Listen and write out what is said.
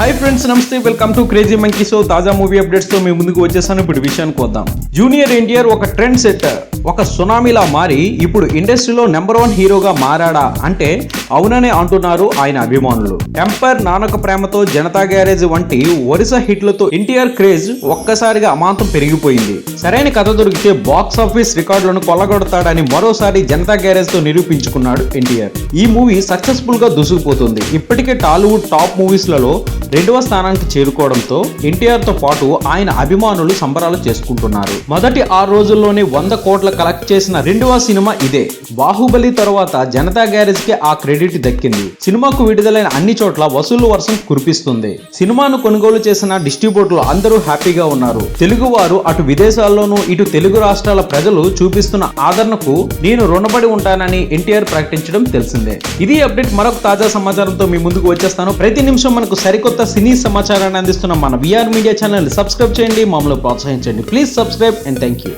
Hi friends, నమస్తే. Welcome to crazy monkey show. తాజా movie updates తో మీ ముందుకు వచ్చేసాను. ఇప్పుడు విషయానికి వద్దాం. జూనియర్ ఎన్టీఆర్ ఒక ట్రెండ్ సెట్టర్, ఒక సునామీలా మారి ఇప్పుడు ఇండస్ట్రీలో నెంబర్ 1 హీరోగా మారాడా అంటే అవుననే అంటున్నారు ఆయన అభిమానులు. ఎంపైర్, నానక ప్రేమతో, జనతా గ్యారేజ్ వంటి వరుస హిట్లతో ఎన్టీఆర్ క్రేజ్ ఒక్కసారిగా అమాంతం పెరిగిపోయింది. సరైన కథ దొరికితే బాక్స్ ఆఫీస్ రికార్డులను కొల్లగొడతాడని మరోసారి జనతా గ్యారేజ్ తో నిరూపించుకున్నాడు ఎన్టీఆర్. ఈ మూవీ సక్సెస్ఫుల్ గా దూసుకుపోతుంది. ఇప్పటికే టాలీవుడ్ టాప్ మూవీస్ లలో 2వ స్థానానికి చేరుకోవడంతో ఎన్టీఆర్ తో పాటు ఆయన అభిమానులు సంబరాలు చేసుకుంటున్నారు. మొదటి 6 రోజుల్లోనే 100 కోట్ల కలెక్ట్ చేసిన 2వ సినిమా ఇదే. బాహుబలి తర్వాత జనతా గ్యారేజ్ కి ఆ క్రెడిట్ దక్కింది. సినిమాకు విడుదలైన అన్ని చోట్ల వసూళ్ల వర్షం కురిపిస్తుంది. సినిమాను కొనుగోలు చేసిన డిస్ట్రిబ్యూటర్లు అందరూ హ్యాపీగా ఉన్నారు. తెలుగు వారు అటు విదేశాల్లోనూ ఇటు తెలుగు రాష్ట్రాల ప్రజలు చూపిస్తున్న ఆదరణకు నేను రుణపడి ఉంటానని ఎన్టీఆర్ ప్రకటించడం తెలిసిందే. ఇది అప్డేట్. మరొక తాజా సమాచారంతో మీ ముందుకు వచ్చేస్తాను. ప్రతి నిమిషం మనకు సరికొత్త సినీ సమాచారాన్ని అందిస్తున్న మన విఆర్ మీడియా ఛానల్ సబ్స్క్రైబ్ చేయండి, మమ్మల్ని ప్రోత్సహించండి. Please subscribe and thank you.